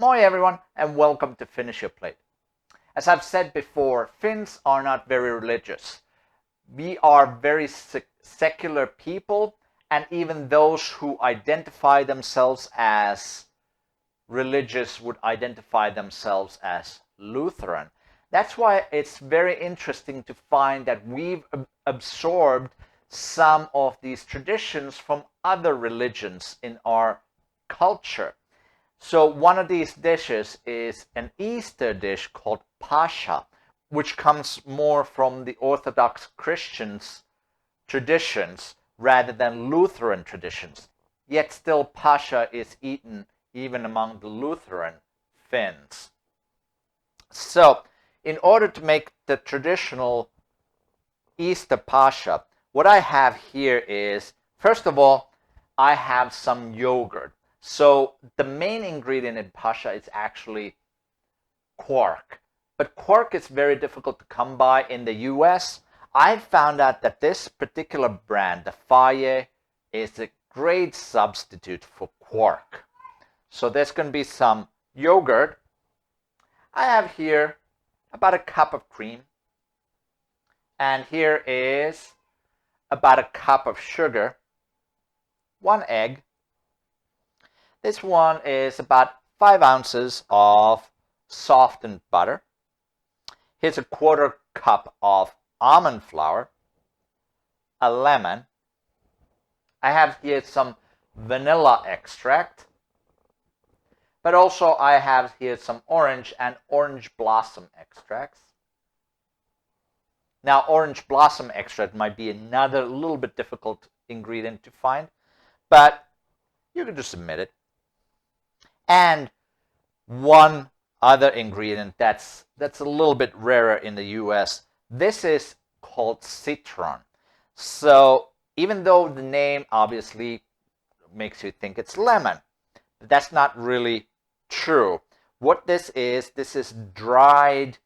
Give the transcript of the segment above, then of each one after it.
Moi everyone, and welcome to Finish Your Plate. As I've said before, Finns are not very religious. We are very secular people, and even those who identify themselves as religious would identify themselves as Lutheran. That's why it's very interesting to find that we've absorbed some of these traditions from other religions in our culture. So one of these dishes is an Easter dish called Pasha, which comes more from the Orthodox Christians' traditions rather than Lutheran traditions. Yet still Pasha is eaten even among the Lutheran Finns. So in order to make the traditional Easter Pasha, what I have here is, first of all, I have some yogurt. So the main ingredient in Pasha is actually quark. But quark is very difficult to come by in the US. I found out that this particular brand, the Fage, is a great substitute for quark. So there's going to be some yogurt. I have here about a cup of cream. And here is about a cup of sugar, 1 egg. This one is about 5 ounces of softened butter. Here's a 1/4 cup of almond flour, a lemon. I have here some vanilla extract, but also I have here some orange and orange blossom extracts. Now, orange blossom extract might be another little bit difficult ingredient to find, but you can just omit it. And one other ingredient that's a little bit rarer in the US. This is called citron. So even though the name obviously makes you think it's lemon, but that's not really true. What this is dried,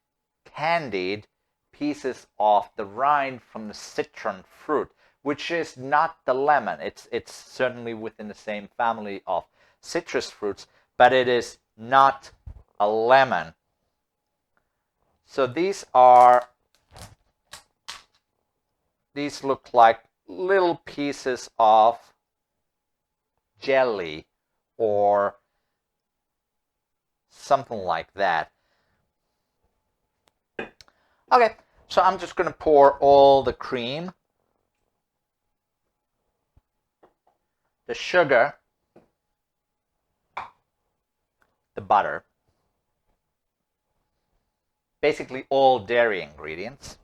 candied pieces of the rind from the citron fruit, which is not the lemon. It's certainly within the same family of citrus fruits, but it is not a lemon. So these look like little pieces of jelly or something like that. Okay, so I'm just going to pour all the cream, the sugar, the butter, basically all dairy ingredients.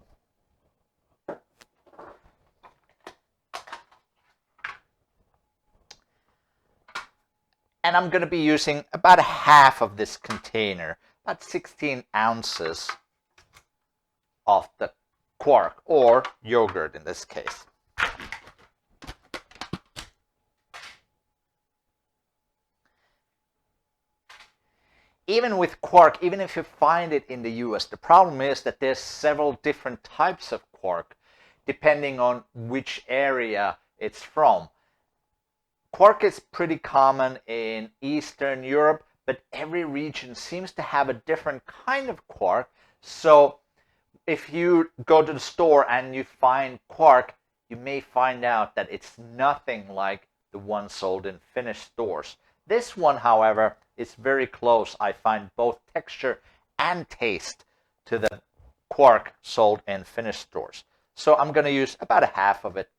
And I'm going to be using about a half of this container, about 16 ounces of the quark, or yogurt in this case. Even with quark, even if you find it in the US, the problem is that there's several different types of quark depending on which area it's from. Quark is pretty common in Eastern Europe, but every region seems to have a different kind of quark. So if you go to the store and you find quark, you may find out that it's nothing like the one sold in Finnish stores. This one, however, is very close. I find both texture and taste to the quark sold in Finnish stores. So I'm going to use about a half of it.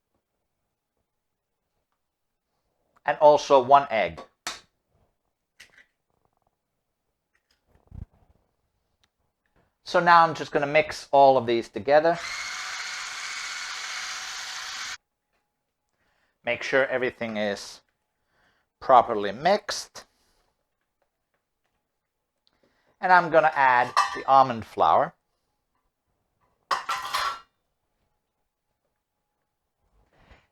And also 1 egg. So now I'm just going to mix all of these together. Make sure everything is properly mixed. And I'm going to add the almond flour.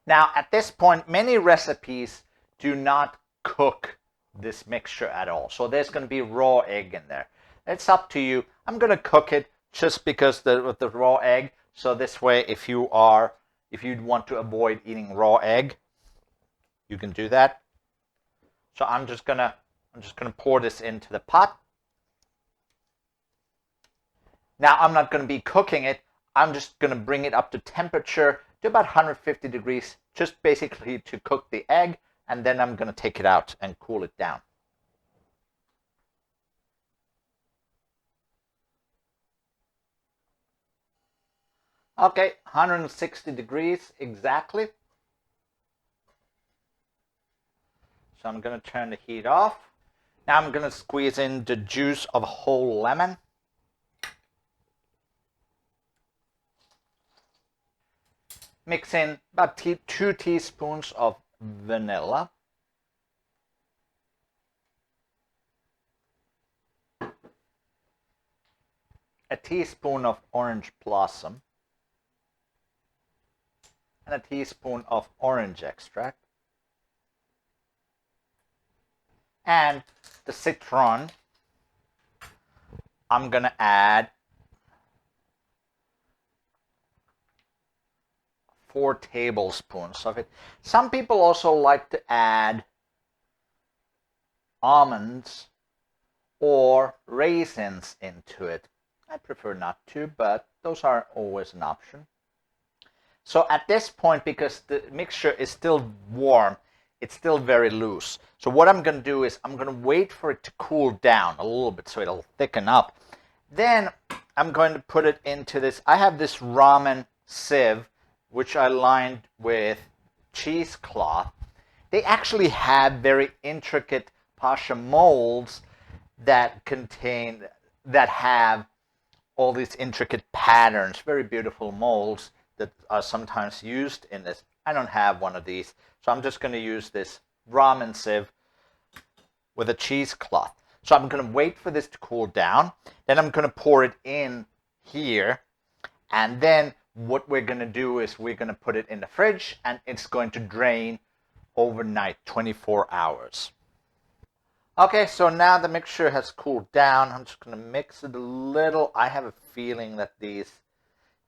Now, at this point, many recipes do not cook this mixture at all. So there's going to be raw egg in there. It's up to you. I'm going to cook it just because with the raw egg. So this way, if you want to avoid eating raw egg, you can do that. So I'm just going to I'm just going to pour this into the pot. Now I'm not going to be cooking it. I'm just going to bring it up to temperature to about 150 degrees, just basically to cook the egg, and then I'm going to take it out and cool it down. Okay, 160 degrees exactly. So I'm going to turn the heat off. Now I'm going to squeeze in the juice of a whole lemon. Mix in about 2 teaspoons of vanilla. A teaspoon of orange blossom. And a teaspoon of orange extract. And the citron, I'm going to add 4 tablespoons of it. Some people also like to add almonds or raisins into it. I prefer not to, but those are always an option. So at this point, because the mixture is still warm, it's still very loose. So what I'm going to do is I'm going to wait for it to cool down a little bit so it'll thicken up. Then I'm going to put it into this. I have this ramen sieve, which I lined with cheesecloth. They actually have very intricate Pasha molds that have all these intricate patterns, very beautiful molds that are sometimes used in this. I don't have one of these, so I'm just going to use this ramen sieve with a cheesecloth. So I'm going to wait for this to cool down. Then I'm going to pour it in here. And then what we're going to do is we're going to put it in the fridge, and it's going to drain overnight, 24 hours. Okay, so now the mixture has cooled down. I'm just going to mix it a little. I have a feeling that these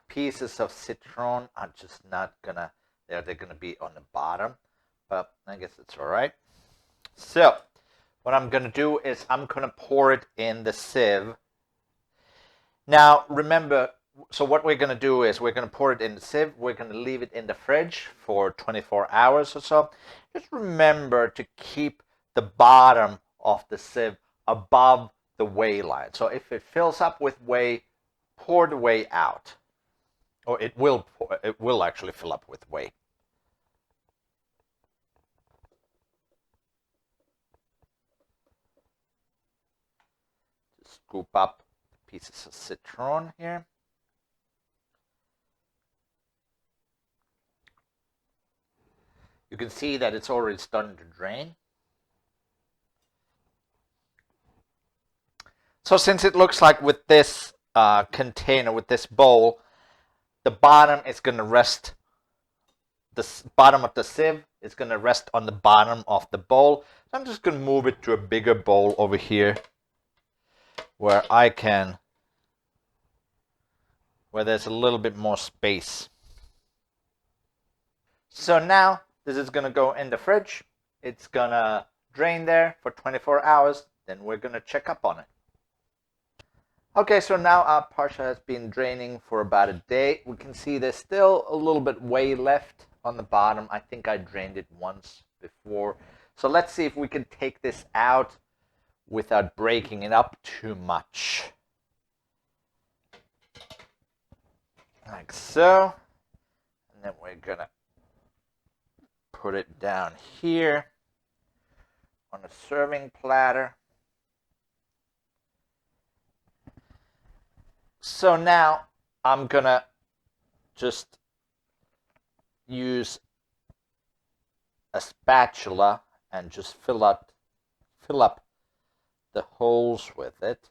pieces of citron are just not going to, they're going to be on the bottom, but I guess it's all right. So what I'm going to do is I'm going to pour it in the sieve. Now remember, so what we're going to do is we're going to pour it in the sieve. We're going to leave it in the fridge for 24 hours or so. Just remember to keep the bottom of the sieve above the whey line. So if it fills up with whey, pour the whey out. Or it will actually fill up with whey. Just scoop up pieces of citron here. You can see that it's already starting to drain. So since it looks like with this container, with this bowl, the bottom is going to rest, the bottom of the sieve is going to rest on the bottom of the bowl. So I'm just going to move it to a bigger bowl over here where there's a little bit more space. So now this is going to go in the fridge. It's going to drain there for 24 hours. Then we're going to check up on it. Okay, so now our Pasha has been draining for about a day. We can see there's still a little bit whey left on the bottom. I think I drained it once before. So let's see if we can take this out without breaking it up too much. Like so. And then we're going to put it down here on a serving platter. So now I'm going to just use a spatula and just fill up the holes with it.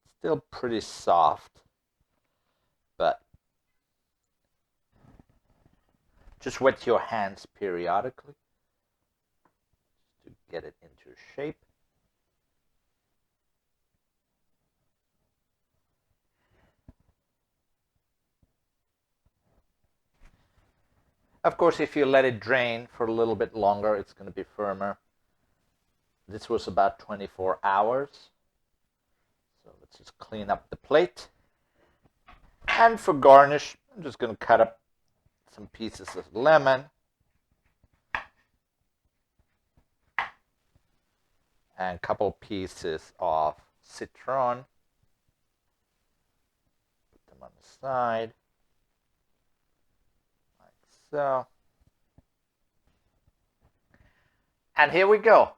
It's still pretty soft, but just wet your hands periodically to get it into shape. Of course, if you let it drain for a little bit longer, it's going to be firmer. This was about 24 hours. So let's just clean up the plate. And for garnish, I'm just going to cut up some pieces of lemon. And a couple pieces of citron. Put them on the side. Like so. And here we go.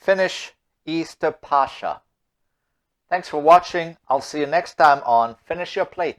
Finnish Easter Pasha. Thanks for watching. I'll see you next time on Finish Your Plate.